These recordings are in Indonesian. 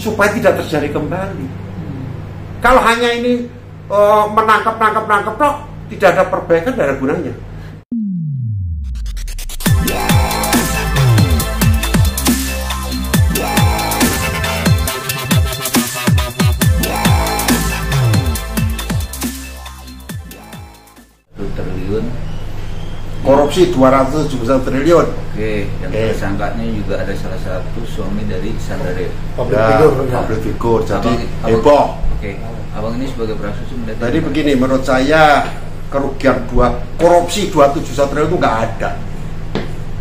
supaya tidak terjadi kembali. Kalau hanya ini menangkap toh, tidak ada perbaikan, tidak ada gunanya. Triliun, korupsi 271 triliun. Oke, yang tersangkanya juga ada salah satu suami dari Sandarev, public figure, jadi heboh. Oke, abang ini sebagai praktisi melihat. Jadi begini, menurut saya kerugian korupsi 271 triliun itu nggak ada.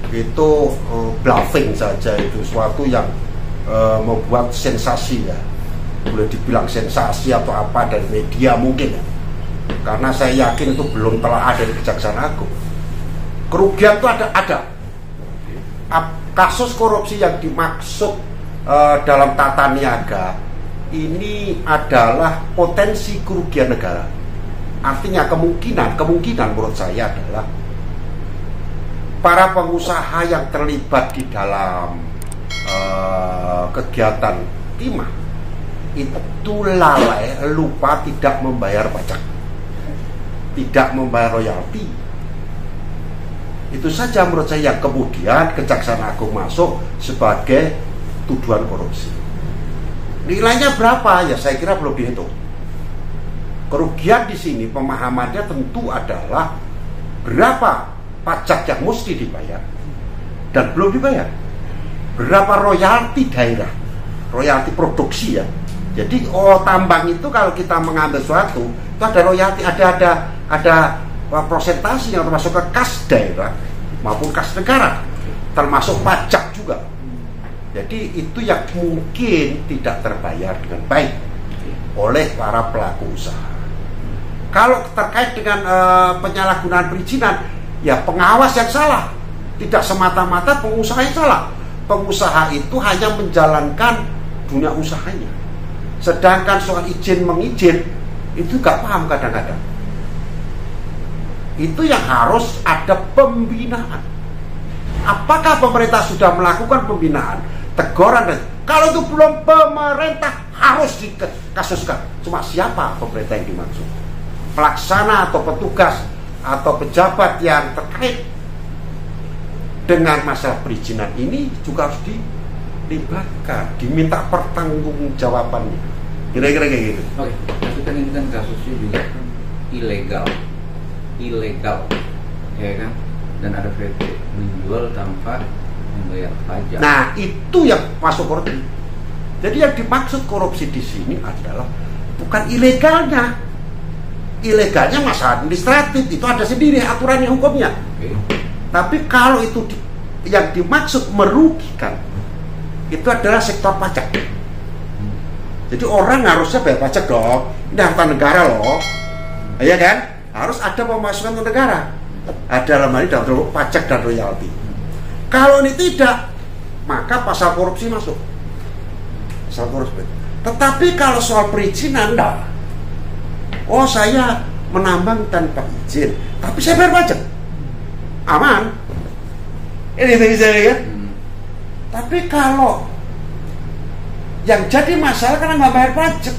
Itu bluffing saja, itu suatu yang membuat sensasi ya. Boleh dibilang sensasi atau apa dari media mungkin ya. Karena saya yakin itu belum telah ada di Kejaksaan Agung. Kerugian itu ada. Kasus korupsi yang dimaksud dalam tata niaga ini adalah potensi kerugian negara. Artinya kemungkinan menurut saya adalah para pengusaha yang terlibat di dalam kegiatan timah itu lalai, lupa tidak membayar pajak, tidak membayar royalti. Itu saja menurut saya yang kemudian Kejaksaan Agung masuk sebagai tuduhan korupsi. Nilainya berapa? Ya saya kira belum dihitung. Kerugian di sini pemahamannya tentu adalah berapa pajak yang mesti dibayar dan belum dibayar. Berapa royalti daerah, royalti produksi ya. Jadi tambang itu kalau kita mengambil suatu itu ada royalti, ada prosentasi yang termasuk ke kas daerah maupun kas negara, termasuk pajak juga. Jadi itu yang mungkin tidak terbayar dengan baik oleh para pelaku usaha. Kalau terkait dengan penyalahgunaan perizinan, ya pengawas yang salah, tidak semata-mata pengusaha yang salah. Pengusaha itu hanya menjalankan dunia usahanya, sedangkan soal izin mengizin itu gak paham kadang-kadang. Itu yang harus ada pembinaan. Apakah pemerintah sudah melakukan pembinaan, teguran? Dan kalau itu belum, pemerintah harus dikasuskan. Cuma siapa pemerintah yang dimaksud? Pelaksana atau petugas atau pejabat yang terkait dengan masalah perizinan ini juga harus dilibatkan, diminta pertanggungjawabannya. Kira-kira kayak gitu. Oke, tapi kan ini kan kasusnya juga ilegal, ya kan? Dan ada PT menjual tanpa membayar pajak. Nah, itu yang masuk korupsi. Jadi yang dimaksud korupsi di sini adalah bukan ilegalnya. Ilegalnya masalah administratif, itu ada sendiri aturannya, hukumnya. Oke. Tapi kalau itu yang dimaksud merugikan, itu adalah sektor pajak. Jadi orang harusnya bayar pajak dong. Ini harta negara loh, ya kan? Harus ada pemasukan ke negara. Ada dalam hal ini dalam pajak dan royalti. Kalau ini tidak, maka pasal korupsi masuk. Pasal korupsi. Tetapi kalau soal perizinan, enggak. Oh, saya menambang tanpa izin, tapi saya bayar pajak, aman. Ini bisa ya. Tapi kalau yang jadi masalah karena nggak bayar pajak,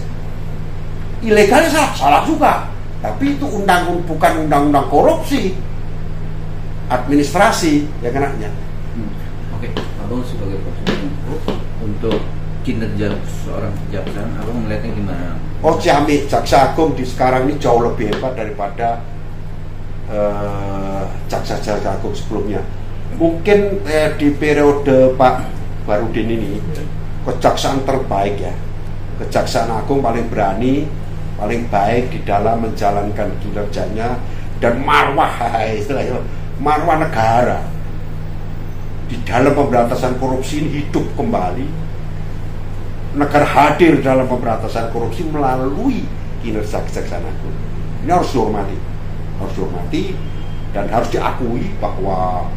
ilegalnya salah juga. Tapi itu bukan undang-undang korupsi, administrasi ya kenanya. Oke, abang sebagai profesional untuk kinerja seorang kejaksaan, abang melihatnya gimana? Oh, Ciamik, Jaksa Agung di sekarang ini jauh lebih hebat daripada Jaksa Agung sebelumnya. Mungkin di periode Pak Barudin ini kejaksaan terbaik ya. Kejaksaan Agung paling berani, paling baik di dalam menjalankan kinerjanya, dan marwah negara di dalam pemberantasan korupsi ini hidup kembali. Negara hadir dalam pemberantasan korupsi melalui kinerja Kejaksaan Agung. Ini harus dihormati dan harus diakui bahwa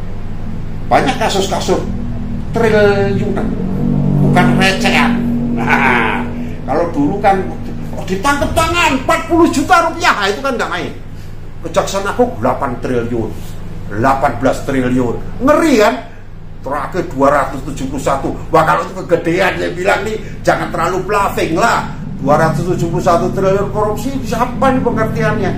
banyak kasus-kasus triliunan, bukan recehan. Nah, kalau dulu kan ditangkap tangan 40 juta rupiah, itu kan nggak main. Kejaksaan Agung 8 triliun, 18 triliun, ngeri kan? terakhir 271. Wah, kalau itu kegedean, saya bilang nih jangan terlalu bluffing lah. 271 triliun korupsi, siapa nih pengertiannya?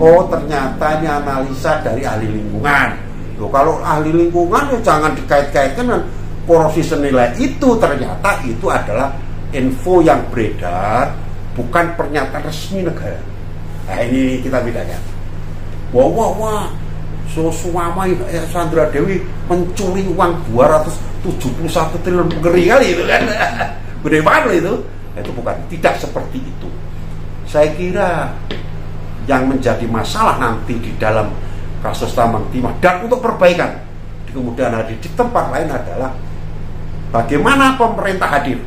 Oh, ternyata ini analisa dari ahli lingkungan. Loh, kalau ahli lingkungan ya jangan dikait-kaitkan dengan korupsi senilai itu. Ternyata itu adalah info yang beredar, bukan pernyataan resmi negara. Nah, ini kita bedakan. Wah, Suama Sandra Dewi mencuri uang 271 triliun, ngeri kali itu kan. Gede banget itu. Itu bukan, tidak seperti itu. Saya kira yang menjadi masalah nanti di dalam kasus tambang timah dan untuk perbaikan di kemudian hari di tempat lain adalah bagaimana pemerintah hadir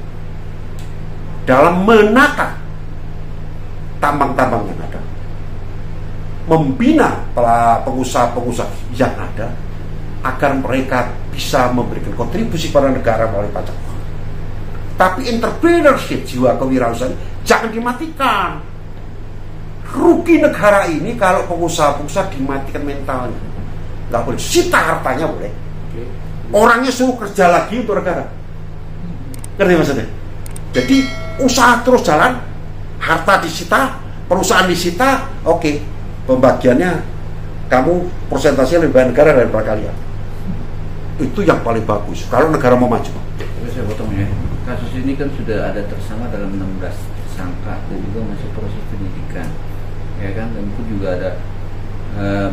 dalam menata tambang-tambang yang ada, membina pengusaha-pengusaha yang ada agar mereka bisa memberikan kontribusi pada negara melalui pajak. Tapi entrepreneurship, jiwa kewirausahaan jangan dimatikan. Rugi negara ini kalau pengusaha-pengusaha dimatikan mentalnya. Nggak boleh, sita hartanya boleh. Orangnya suruh kerja lagi untuk negara. Ngerti maksudnya? Jadi usaha terus jalan, harta disita, perusahaan disita, oke. Pembagiannya kamu persentasenya lebih banyak negara daripada kalian. Itu yang paling bagus kalau negara mau maju. Tapi saya potong ya. Kasus ini kan sudah ada tersangka dalam 16 tersangka dan juga masih proses penyidikan, ya kan? Dan itu juga ada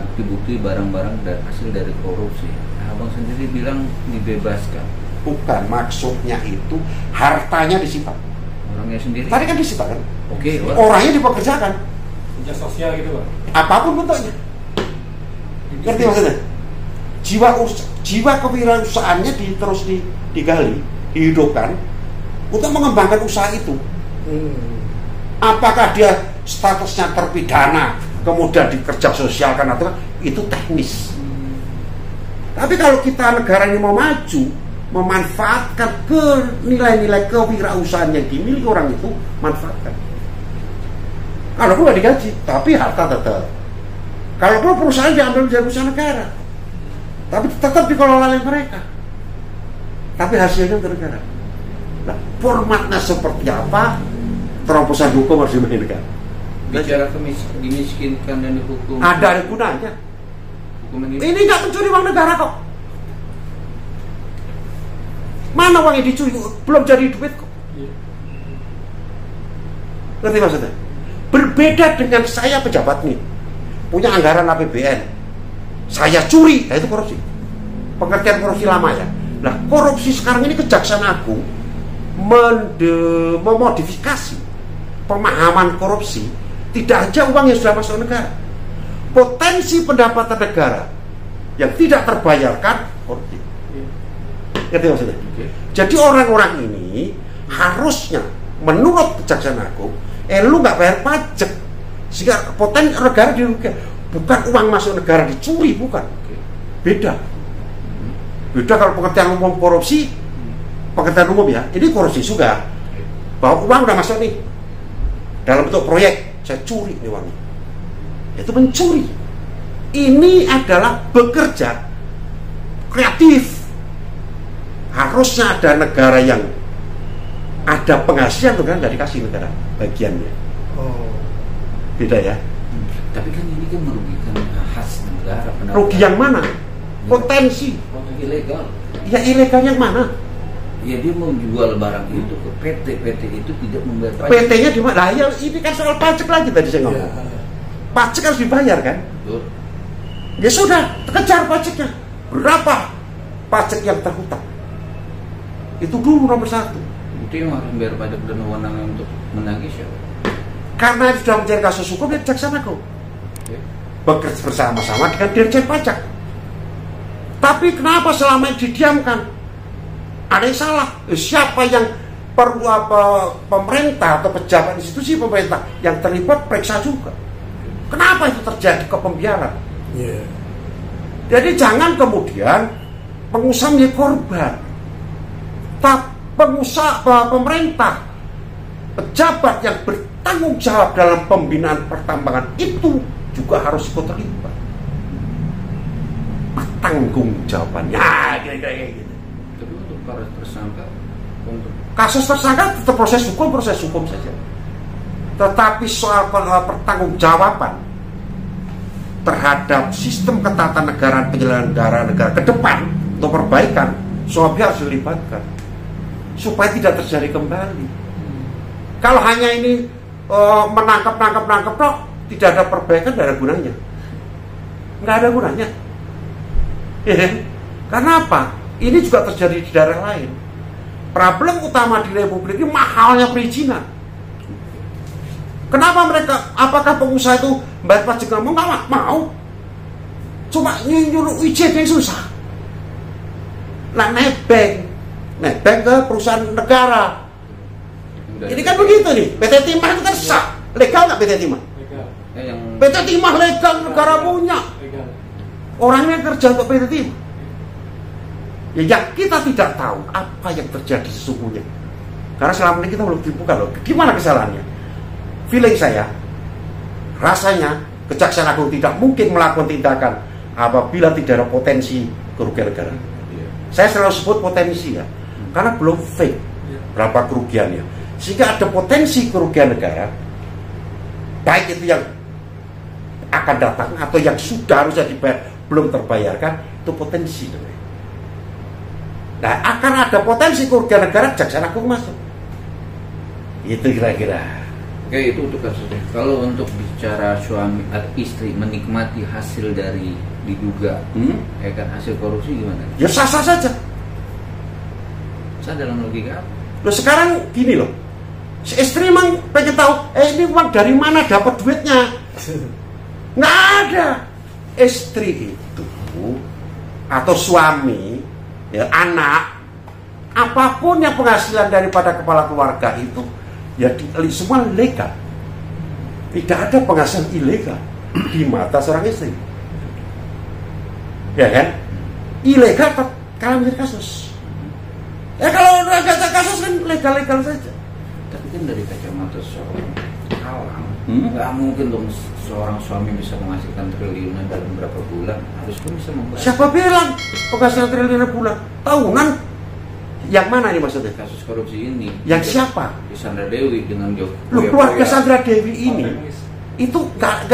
bukti-bukti barang-barang dan hasil dari korupsi. Nah, abang sendiri bilang dibebaskan. Bukan, maksudnya itu hartanya disita. Orangnya sendiri. Tadi kan disita kan? Oke. Orangnya dipekerjakan. Kerja sosial gitu, Pak. Apapun bentuknya. Ngerti maksudnya? Jiwa kewirausahaannya terus digali, dihidupkan untuk mengembangkan usaha itu. Apakah dia statusnya terpidana kemudian dikerja sosialkan atau itu teknis. Tapi kalau kita negara ini mau maju, memanfaatkan nilai-nilai kewirausahaan yang dimiliki orang itu, manfaatkan. Kalau nggak digaji, tapi harta tetap. Kalau perusahaan diambil dari usaha negara, tapi tetap dikelola oleh mereka. Tapi hasilnya untuk negara. Nah, formatnya seperti apa? Terobosan hukum harus dimainkan. Bicara dimiskinkan dan dihukum. Ada gunanya. Ini nggak mencuri uang negara kok. Mana uangnya dicuri? Belum jadi duit kok. Ngerti maksudnya? Berbeda dengan saya pejabat nih, punya anggaran APBN, saya curi, nah itu korupsi. Pengertian korupsi lama ya. Nah, korupsi sekarang ini Kejaksaan Agung memodifikasi pemahaman korupsi. Tidak aja uang yang sudah masuk negara, potensi pendapatan negara yang tidak terbayarkan korupsi. Ngerti maksudnya? Jadi orang-orang ini harusnya menurut Kejaksaan Agung, lu nggak bayar pajak sehingga potensi negara dirugikan. Bukan uang masuk negara dicuri, bukan. Beda kalau pengertian umum korupsi, pengertian umum ya, ini korupsi juga. Bahwa uang udah masuk nih dalam bentuk proyek, saya curi nih uangnya. Itu mencuri. Ini adalah bekerja kreatif. Harusnya ada negara yang ada penghasilan tuh kan, nggak dikasih negara bagiannya. Beda ya. Tapi kan ini kan merugikan khas negara. Rugi yang mana? Potensi. Ilegal. Ya ilegal yang mana? Ya dia mau jual barang itu ke PT itu tidak membayar pajak. PT-nya di mana? Nah, ya ini kan soal pajak lagi tadi saya ngomong. Pajak harus dibayar kan? Betul. Ya sudah, kejar pajaknya. Berapa pajak yang terhutang? Itu dulu nomor satu. Itu yang harus membayar pajak dan wewenangnya untuk menagih siapa? Karena sudah mencari kasus hukum ya Kejaksaan Agung. Bekerja bersama-sama dengan Dirjen Pajak. Tapi kenapa selama ini didiamkan? Ada yang salah. Siapa yang perlu pemerintah atau pejabat institusi pemerintah yang terlibat periksa juga. Kenapa itu terjadi kepembiaran? Jadi jangan kemudian pengusaha menjadi korban. Pengusaha, pemerintah, pejabat yang bertanggung jawab dalam pembinaan pertambangan itu juga harus ikut terlibat. Pertanggung jawabannya, kira-kira gitu. Kalau tersangka untuk Kasus tersangka tetap proses hukum saja. Tetapi soal pertanggungjawaban terhadap sistem ketatanegaraan penyelenggaraan negara ke depan untuk perbaikan, semua pihak harus dilibatkan supaya tidak terjadi kembali. Kalau hanya ini menangkap toh, tidak ada perbaikan, tidak ada gunanya. Nggak ada gunanya. Karena apa? Ini juga terjadi di daerah lain. Problem utama di Republik ini mahalnya perizinan. Kenapa mereka? Apakah pengusaha itu bayar pajak nggak mau? Cuma nyuruh izin yang susah. Nah, nebeng ke perusahaan negara. Ini kan begitu nih. PT Timah itu kan sah. Legal nggak PT Timah? Legal. PT Timah legal, negara punya. Legal. Orangnya kerja untuk PT Timah. Ya, yang kita tidak tahu apa yang terjadi sesungguhnya. Karena selama ini kita belum dibuka loh. Gimana kesalahannya? Feeling saya, rasanya Kejaksaan Agung tidak mungkin melakukan tindakan apabila tidak ada potensi kerugian negara. Saya selalu sebut potensi ya, karena belum fake berapa kerugiannya. Sehingga ada potensi kerugian negara, baik itu yang akan datang atau yang sudah harusnya dibayar belum terbayarkan, itu potensi. Nah, akan ada potensi kerugian negara, Kejaksaan Agung masuk. Itu kira-kira. Oke, itu untuk kasusnya. Kalau untuk bicara suami atau istri menikmati hasil dari diduga ya kan hasil korupsi gimana? Ya sah-sah saja. Sah dalam logika apa? Loh sekarang gini loh, si istri emang pengen tahu, ini uang dari mana dapat duitnya? Nggak ada. Istri itu atau suami, ya anak, apapun yang penghasilan daripada kepala keluarga itu, ya semua legal. Tidak ada penghasilan ilegal di mata seorang istri. Ya kan? Ilegal kalau menjadi kasus. Ya kalau nggak kasus kan legal-legal saja. Tapi kan dari kacamata seorang awam, nggak mungkin dong seorang suami bisa menghasilkan triliunan dalam berapa bulan. Harus pun bisa membayar. Siapa bilang penghasilan triliunan bulan? Tahunan? Yang mana nih maksudnya? Kasus korupsi ini. Yang siapa? Sandra Dewi dengan Loh, keluarga Sandra Dewi ini itu nggak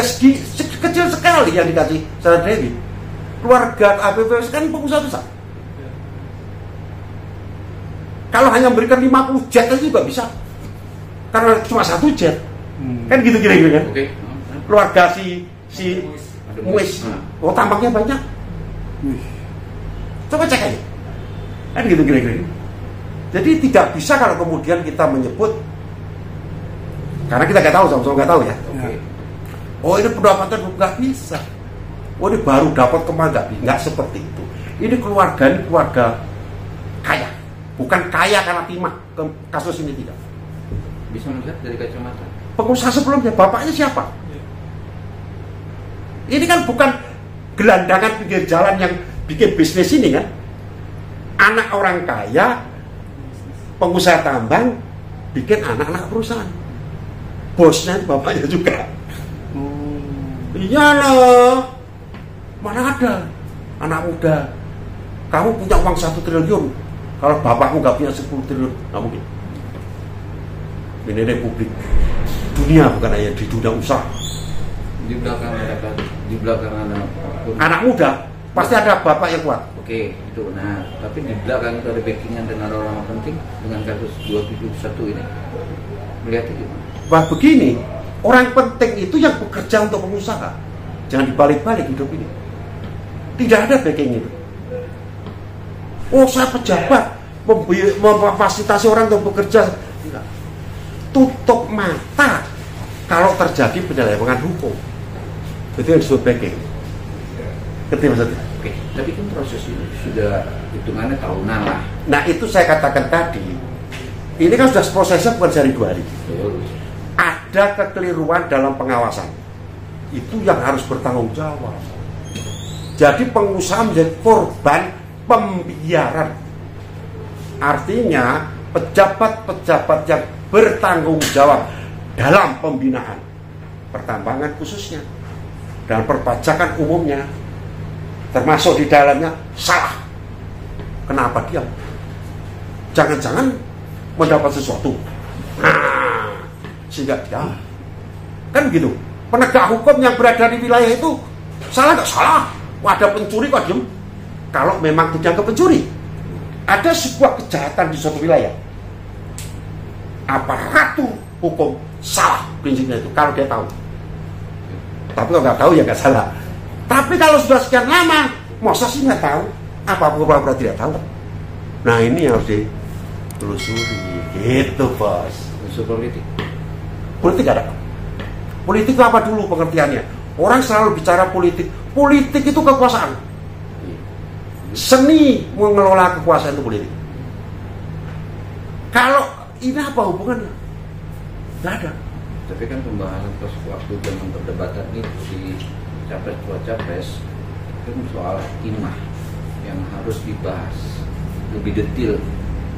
kecil sekali yang dikasih Sandra Dewi. Keluarga APPS kan pengusaha besar. Kalau hanya memberikan 50 jet aja juga bisa. Karena cuma 1 jet. Kan gitu kira-kira kan? Oke. Keluarga si Muis. Oh, tampaknya banyak. Coba cek aja. Kan gitu kira-kira. Jadi tidak bisa kalau kemudian kita menyebut, karena kita nggak tahu, sama-sama nggak tahu ya. Okay. Oh ini pendapatan nggak bisa. Oh ini baru dapat kemana? Nggak seperti itu. Ini keluarga kaya, bukan kaya karena timah. Kasus ini tidak. Bisa melihat dari kacamata. Pengusaha sebelumnya bapaknya siapa? Ini kan bukan gelandangan pinggir jalan yang bikin bisnis ini kan. Anak orang kaya, pengusaha tambang, bikin anak-anak perusahaan. Bosnya bapaknya juga. Iya loh. Mana ada anak muda, kamu punya uang 1 triliun, kalau bapakmu nggak punya 10 triliun, nggak mungkin. Ini Republik dunia, bukan hanya di dunia usaha. Di belakang ada Anak muda pasti ada bapak yang kuat. Oke, itu. Nah, tapi di belakang itu ada backingan dan orang-orang penting dengan kasus 271 ini. Melihatnya gimana? Wah begini, orang penting itu yang bekerja untuk pengusaha. Jangan dibalik-balik hidup ini. Tidak ada backing itu. Oh saya pejabat, memfasilitasi orang untuk bekerja. Tidak. Tutup mata kalau terjadi penyelewengan hukum. Itu yang disebut backing. Ngerti maksudnya? Oke, tapi kan proses ini sudah hitungannya tahunan lah. Nah itu saya katakan tadi, ini kan sudah prosesnya bukan sehari 2 hari. Ada kekeliruan dalam pengawasan. Itu yang harus bertanggung jawab. Jadi pengusaha menjadi korban pembiaran. Artinya pejabat-pejabat yang bertanggung jawab dalam pembinaan pertambangan khususnya dan perpajakan umumnya, termasuk di dalamnya, salah. Kenapa diam? jangan-jangan mendapat sesuatu. Nah, sehingga dia kan gitu. Penegak hukum yang berada di wilayah itu salah nggak salah. Ada pencuri kok diem. Kalau memang tidak ke pencuri, ada sebuah kejahatan di suatu wilayah, aparatur hukum salah prinsipnya itu kalau dia tahu. Tapi kalau nggak tahu ya nggak salah. Tapi kalau sudah sekian lama, masa sih nggak tahu? Apa pura-pura tidak tahu? Nah ini yang harus ditelusuri, gitu bos. Unsur politik. Politik ada. Politik itu apa dulu pengertiannya? Orang selalu bicara politik. Politik itu kekuasaan. Seni mengelola kekuasaan itu politik. Kalau ini apa hubungannya? Nggak ada. Tapi kan pembahasan waktu zaman perdebatan itu di capres itu soal imah yang harus dibahas lebih detail,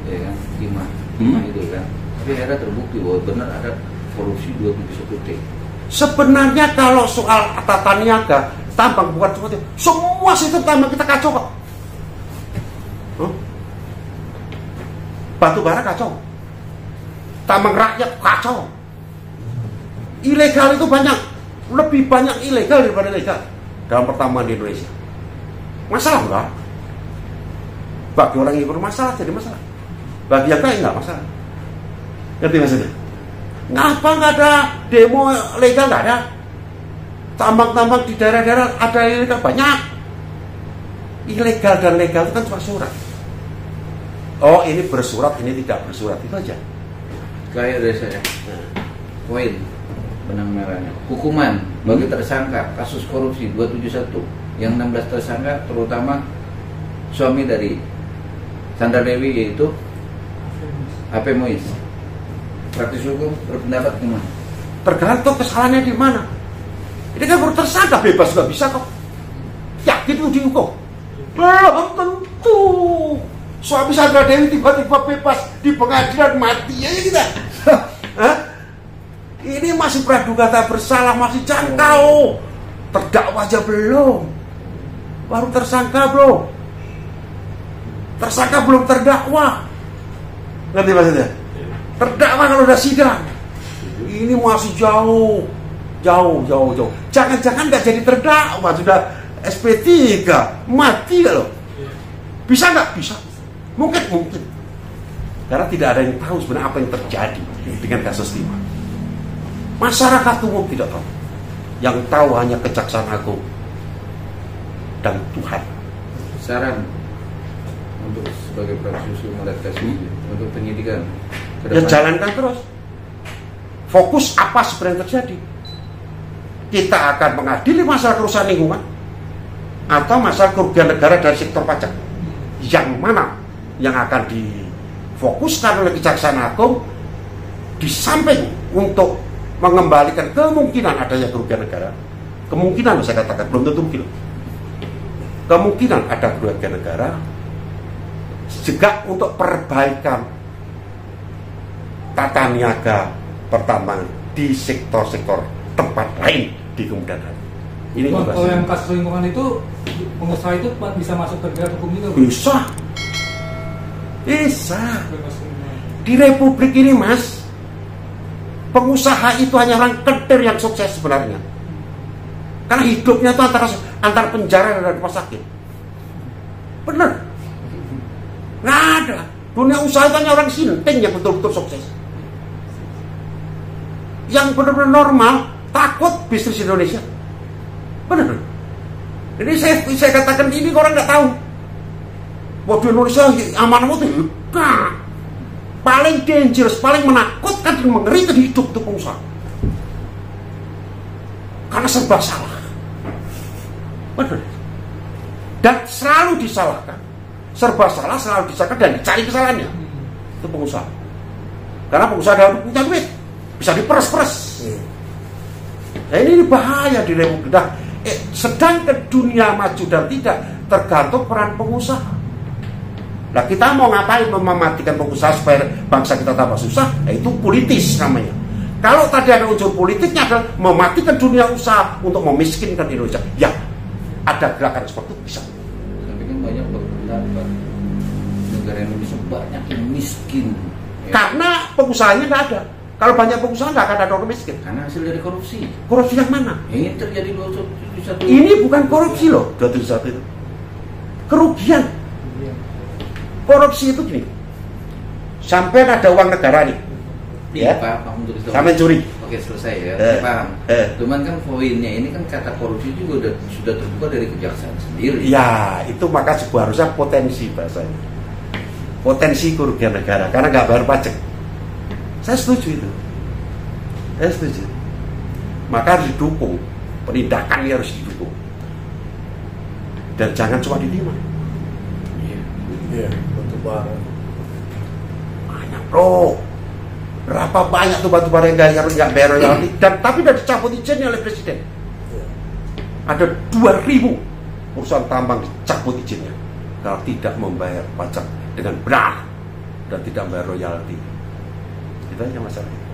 ya kan, imah itu kan. Tapi akhirnya terbukti bahwa benar ada korupsi 271T. Sebenarnya kalau soal tata niaga, tambang bukan seperti semua sistem tambang kita kacau kok. Batu bara kacau, tambang rakyat kacau. Ilegal itu banyak, lebih banyak ilegal daripada legal dalam pertambangan di Indonesia. Masalah enggak? Bagi orang yang bermasalah jadi masalah. Bagi yang lain enggak masalah. Ngerti maksudnya? Ngapa nggak ada demo legal? Nggak ada. Tambang-tambang di daerah-daerah ada ilegal banyak. Ilegal dan legal itu kan cuma surat. Oh ini bersurat, ini tidak bersurat, itu aja. Kayak dari saya. Poin benang merahnya. Hukuman bagi tersangka kasus korupsi 271 yang 16 tersangka terutama suami dari Sandra Dewi yaitu HP Muiz. Praktis hukum berpendapat gimana? Tergantung kesalahannya di mana. Ini kan baru tersangka, bebas nggak bisa kok. Yakin itu dihukum? Belum tentu. Suami Sandra Dewi tiba-tiba bebas di pengadilan mati ya kita. Hah? Ini masih praduga tak bersalah, masih jangkau. Terdakwa aja belum. Baru tersangka belum. Tersangka belum terdakwa. Ngerti maksudnya? Terdakwa kalau udah sidang. Ini masih jauh. Jangan-jangan nggak jadi terdakwa, sudah SP3, mati loh. Bisa nggak? Bisa. Mungkin. Karena tidak ada yang tahu sebenarnya apa yang terjadi dengan kasus Timah. Masyarakat umum tidak tahu. Yang tahu hanya Kejaksaan Agung dan Tuhan. Saran untuk sebagai praktisi melihat kasus untuk penyidikan ya jalankan terus. Fokus apa sebenarnya yang terjadi. Kita akan mengadili masalah kerusakan lingkungan atau masalah kerugian negara dari sektor pajak. Yang mana yang akan difokuskan oleh Kejaksaan Agung di samping untuk mengembalikan kemungkinan adanya kerugian negara. Kemungkinan saya katakan belum tentu mungkin. Kemungkinan ada kerugian negara juga untuk perbaikan tata niaga pertambangan di sektor-sektor tempat lain di kemudian hari. Ini kalau yang kasus lingkungan itu pengusaha itu bisa masuk ke dalam hukum juga? Bisa. Di Republik ini Mas, pengusaha itu hanya orang ketir yang sukses sebenarnya. Karena hidupnya itu antara penjara dan rumah sakit. Bener. Nggak ada. Dunia usaha itu hanya orang sinting yang betul-betul sukses. Yang benar-benar normal takut bisnis Indonesia. Benar. Jadi saya katakan ini orang nggak tahu. Bahwa Indonesia aman-aman itu hebat. Paling dangerous, paling menakutkan dan mengerikan hidup untuk pengusaha. Karena serba salah. Benar. Dan selalu disalahkan. Serba salah selalu disalahkan dan dicari kesalahannya. Itu pengusaha. Karena pengusaha dalam punya duit bisa diperes-peres. Nah, ini bahaya di Republik. Nah, sedangkan dunia maju dan tidak tergantung peran pengusaha. Nah, kita mau ngapain mematikan pengusaha supaya bangsa kita tambah susah? Nah, itu politis namanya. Kalau tadi ada unsur politiknya adalah mematikan dunia usaha untuk memiskinkan Indonesia. Ya, ada gerakan seperti itu bisa. Tapi kan banyak berpendapat negara Indonesia banyak yang miskin. Ya. Karena pengusahanya nggak ada. Kalau banyak pengusaha nggak akan ada orang miskin. Karena hasil dari korupsi. Korupsi yang mana? Ini terjadi 271. Ini bukan korupsi loh, 271 itu. Kerugian. Korupsi itu gini. Sampai ada uang negara nih. Iya, Ya. Pak, untuk itu. Sampai curi. Oke, selesai ya. Saya paham. Cuman kan poinnya ini kan kata korupsi juga sudah terbuka dari kejaksaan sendiri. Ya, itu maka sebuah harusnya potensi bahasanya. Potensi kerugian negara karena nggak bayar pajak. Saya setuju itu. Saya setuju. Maka harus didukung. Penindakannya harus didukung. Dan jangan cuma diterima. Iya, batu bara. Banyak bro. Berapa banyak tuh batu bara yang nggak bayar royalti dan tapi udah dicabut izinnya oleh presiden. Iya. Ada 2.000 perusahaan tambang dicabut izinnya kalau tidak membayar pajak dengan benar dan tidak membayar royalti. Itu aja masalahnya.